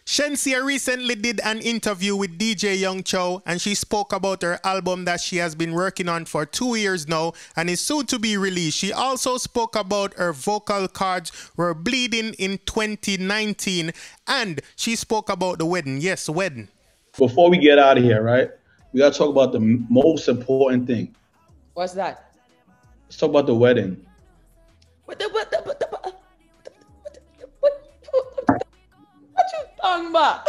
Shenseea recently did an interview with DJ Young Cho, and she spoke about her album that she has been working on for 2 years now and is soon to be released. She also spoke about her vocal cords were bleeding in 2019, and she spoke about the wedding. Yes, wedding. Before we get out of here, right, we got to talk about the most important thing. What's that? Let's talk about the wedding. What you talking about?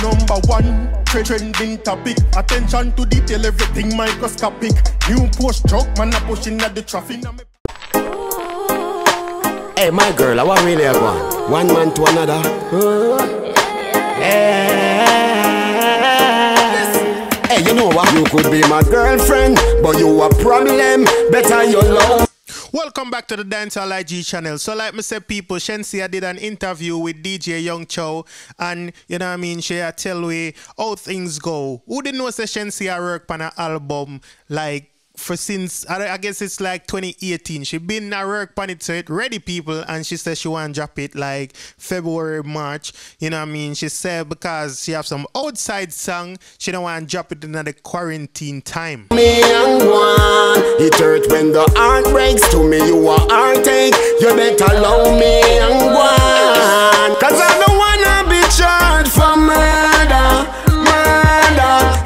Number one, trending topic. Attention to detail, everything microscopic. New post truck, man, I'm pushing at the traffic. Hey, my girl, I want really a one man to another. Hey, you know what? You could be my girlfriend, but you a problem. Better you love. Welcome back to the Dancehall IG channel. So like me said, people, Shenseea did an interview with DJ Young Cho, and you know what I mean, she tell we how things go. Who didn't know say Shenseea work on an album like for since I guess it's like 2018. She been at work on it, so it ready, people, and she said she want to drop it like February, March. You know what I mean? She said because she have some outside song, she don't want to drop it in the quarantine time. Me and one, it hurt when the heart breaks. To me you are heartache. You better love me and one, cause I don't wanna be charged for murder.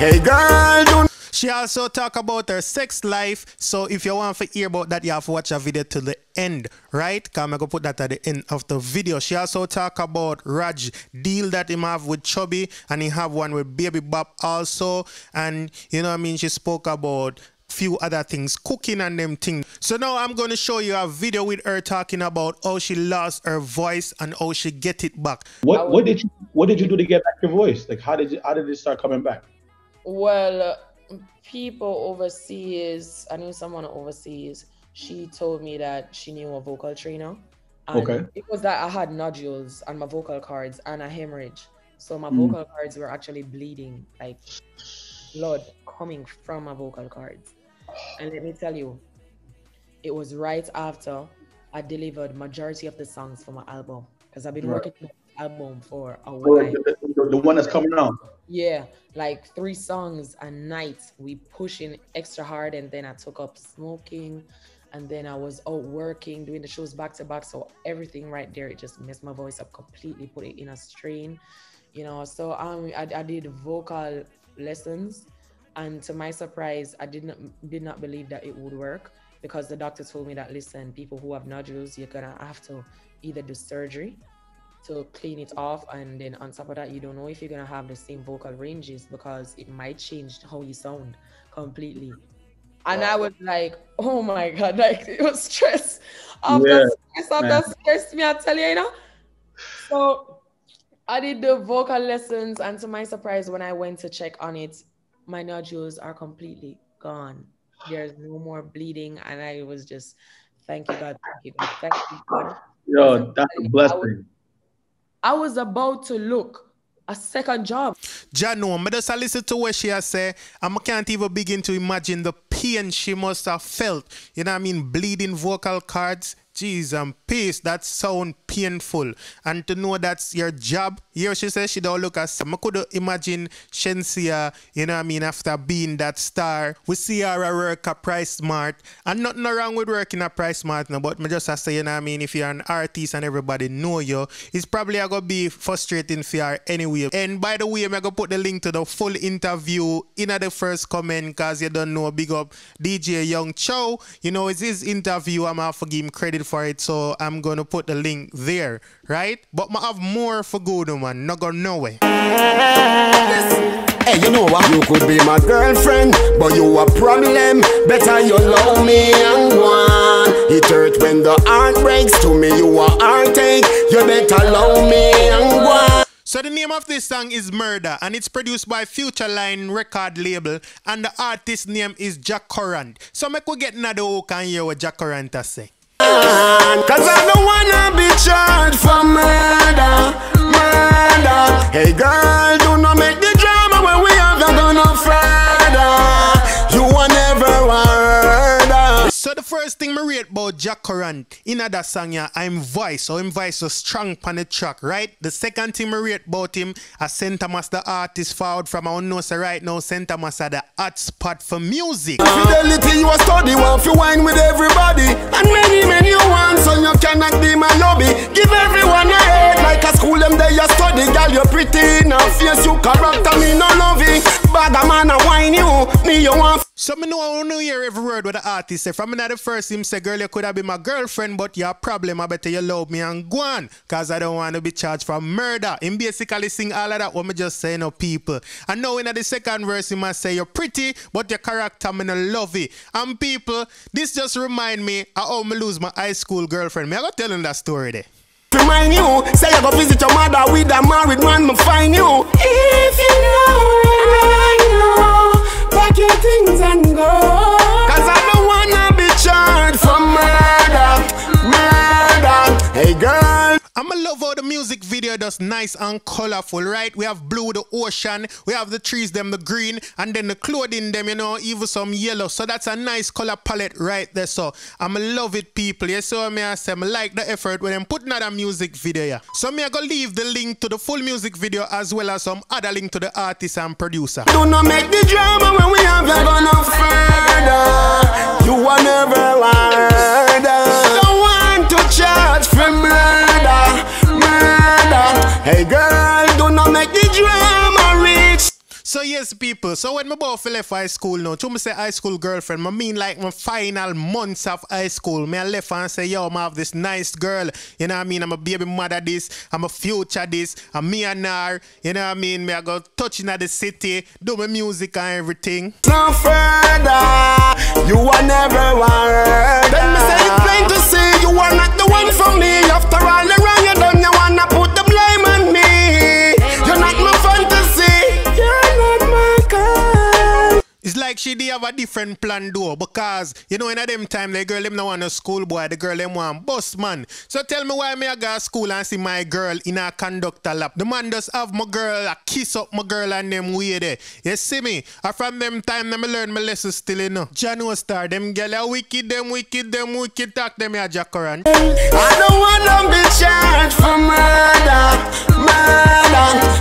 Hey girl, do. She also talk about her sex life, so if you want to hear about that, you have to watch a video to the end, right? Because I'm going to put that at the end of the video. She also talk about Raj deal that him have with Chubby, and he have one with Baby Bop also, and you know what I mean, she spoke about few other things, cooking and them things. So now I'm going to show you a video with her talking about how she lost her voice and how she get it back. What did you do to get back your voice? Like how did it start coming back? Well, people overseas, I knew someone overseas, she told me that she knew a vocal trainer. And okay. It was that I had nodules on my vocal cords and a hemorrhage. So my vocal cords were actually bleeding, like blood coming from my vocal cords. And let me tell you, it was right after I delivered majority of the songs for my album. Because I've been working on the album for a while. The one that's coming out. Yeah, like 3 songs a night. We pushing extra hard, and then I took up smoking, and then I was out working, doing the shows back to back. So everything right there, it just messed my voice up completely, put it in a strain, you know. So I did vocal lessons, and to my surprise, I did not believe that it would work, because the doctor told me that, listen, people who have nodules, you're gonna have to either do surgery to clean it off, and then on top of that, you don't know if you're gonna have the same vocal ranges, because it might change how you sound completely. And I was like, oh my god, like it was stress after stress, me I tell you, you know. So I did the vocal lessons, and to my surprise, when I went to check on it, my nodules are completely gone. There's no more bleeding, and I was just, thank you God, thank you God, thank you God. Yo, that's a blessing. I was about to look a second job. Jano, I just listen to what she has said, and I can't even begin to imagine the pain she must have felt. You know what I mean? Bleeding vocal cords. Jeez and peace, that sound painful. And to know that's your job. Here she says she don't look as I could imagine Shenseea, you know what I mean, after being that star. We see her work at Price Smart. And nothing wrong with working at Price Smart now, but me just have to say, you know what I mean, if you're an artist and everybody know you, it's probably gonna be frustrating for her anyway. And by the way, I'm gonna put the link to the full interview in the first comment, because you don't know, big up DJ Young Cho. You know, it's his interview, I'm gonna give him credit for it, so I'm gonna put the link there, right? But I have more for good, man. Not going nowhere. Hey, you know what? You could be my girlfriend, but you a problem. Better you love me and one. It hurt when the heart breaks. To me you are heartache. You better love me and one. So the name of this song is Murder, and it's produced by Future Line record label, and the artist name is Jack Current. So I could get another hook and hear what Jack Current has say. Cause I don't wanna be charged for murder. Hey girl, do not make the drama when we have to go no further. You will never murder. So the first thing I rate about Jack Current in that song, yeah, I'm voice. So him voice was strong on the track, right? The second thing I rate about him, I St. Thomas the artist forward from our nose right now. St. Thomas are the hot spot for music. Fidelity you a study, want to wine with everybody. And many you want, so you cannot be my lobby. Give everyone a head like a school them there you study. Girl, you're pretty enough, yes, you character, me no love it. Bag a man a wine you, me you want. So me know I don't hear every word what the artist say. From me the first him say, girl, you could have been my girlfriend, but your problem, I better you love me and go on. Cause I don't want to be charged for murder. Him basically sing all of that what me just say no people. And now in the second verse he must say you're pretty, but your character me no love it. And people, this just remind me of how me lose my high school girlfriend. Me I go tell him that story there. Remind you, say you go visit your mother with a married man, me find you. If you know, I know, pack your things and go. Cause I don't wanna be charged for murder. Hey girl. I'ma love how the music video does nice and colorful, right? We have blue, the ocean, we have the trees, them the green, and then the clothing them, you know, even some yellow. So that's a nice color palette right there. So I'ma love it, people. Yes, so I say I like the effort when I'm putting out a music video. Yeah. So me I go leave the link to the full music video as well as some other link to the artist and producer. Do not make the drama when we have you gonna further. You are never murder. Don't want to charge for murder. Hey girl, do not make the drama reach. So yes, people, so when my boy left high school now, to me say high school girlfriend, I mean like my final months of high school. Me I left and say, yo, I have this nice girl, you know what I mean? I'm a baby mother this, I'm a future this, I'm me and her, you know what I mean? Me I go touching at the city, do my music and everything. No further, you are never worried. Then me say it's plain to see, you are not the one for me. After all the wrong you done, you wanna put the blame on me. You're not my fantasy, you're not my girl. It's like she did have a different plan though, because you know in a them time the girl them no want a schoolboy, the girl them want bus man. So tell me why me I go to school and see my girl in a conductor lap. The man just have my girl a kiss up my girl and them way there. You see me? And from them time me learn my lessons still you know. Jano Star, them girl are wicked, them wicked talk them a Jack Current. I don't wanna be charged for murder.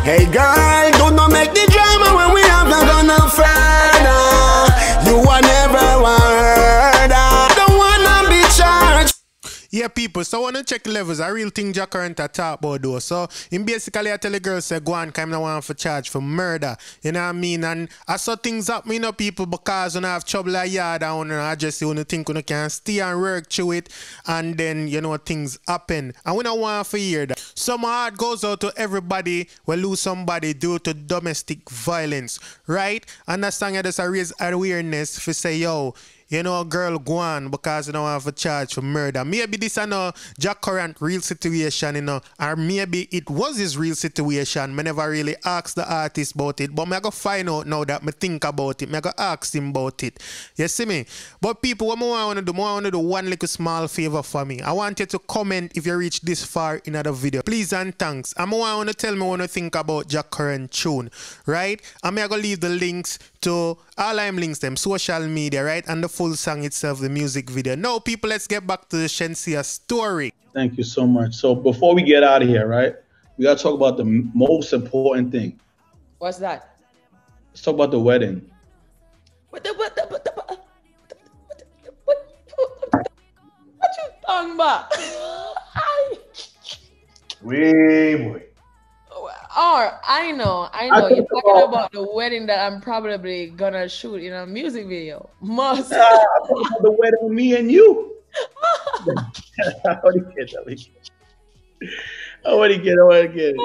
Hey girl, do not make the drama when we have not gonna further. You are never murder. Don't wanna be charged. Yeah, people, so I want to check levels. I real thing Jack Current a talk about though. So, him basically I tell the girl, say, go on, come no one for charge for murder. You know what I mean? And I saw things up, you know, people, because when I have trouble a yard, I just want to think when I can stay and work through it. And then, you know, things happen. And we don't want to hear that. So, my heart goes out to everybody who lose somebody due to domestic violence, right? And that song just raise awareness for say, yo, you know, girl go on because you don't have a charge for murder. Maybe this is no Jack Current real situation, you know, or maybe it was his real situation. I never really asked the artist about it, but I go find out now that I think about it. I go ask him about it. You see me? But people, what I want to do, I want to do one little small favor for me. I want you to comment if you reach this far in the video. Please and thanks. I want to tell me what you think about Jack Current tune, right? I'm going to leave the links to all I'm links them, social media, right? And the full song itself, the music video. Now, people, let's get back to the Shenseea story. Thank you so much. So before we get out of here, right, we got to talk about the most important thing. What's that? Let's talk about the wedding. What you talking about? Way boy. Oh, I know. You're talking about the wedding that I'm probably gonna shoot in a music video. Must. I'm talking about the wedding with me and you. I want to get.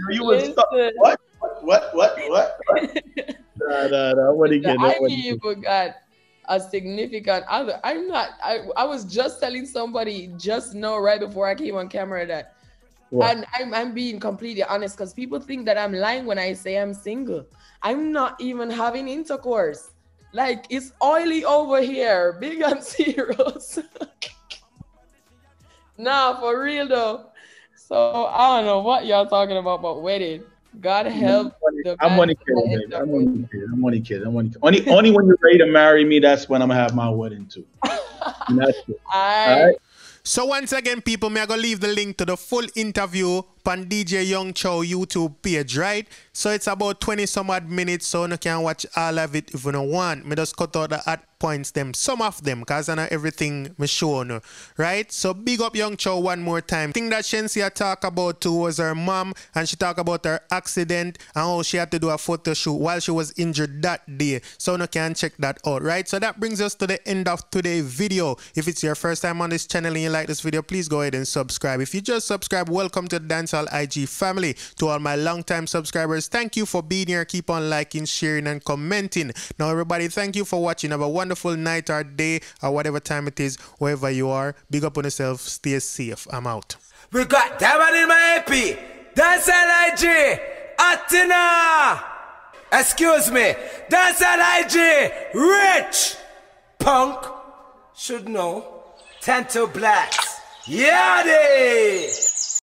You was stuck. What? No. I want to get. I even got a significant other. I was just telling somebody just now right before I came on camera that. What? And I'm being completely honest because people think that I'm lying when I say I'm single. I'm not even having intercourse. Like, it's oily over here, big and serious. Nah, for real though. So I don't know what y'all talking about, but wedding. God help. I'm only kidding, baby. I'm only kidding. Only when you're ready to marry me, that's when I'm gonna have my wedding too. That's it. All right. So once again, people, me I gonna leave the link to the full interview on DJ Young Chow YouTube page, right? So it's about 20 some odd minutes, so you can watch all of it if you don't want. Me just cut out the hot points, them, some of them, cause I know everything me show you, right? So big up Young Chow one more time. Thing that Shenseea talk about too was her mom, and she talk about her accident and how she had to do a photo shoot while she was injured that day. So you can check that out, right? So that brings us to the end of today's video. If it's your first time on this channel and you like this video, please go ahead and subscribe. If you just subscribe, welcome to the Dancehall IG family. To all my long-time subscribers, thank you for being here. Keep on liking, sharing, and commenting. Now, everybody, thank you for watching. Have a wonderful night or day or whatever time it is, wherever you are. Big up on yourself. Stay safe. I'm out. We got that one in my AP. Dancehall IG. Atina. Excuse me. Dancehall IG. Rich. Punk. Should know. 10 to blacks. Yeah, they.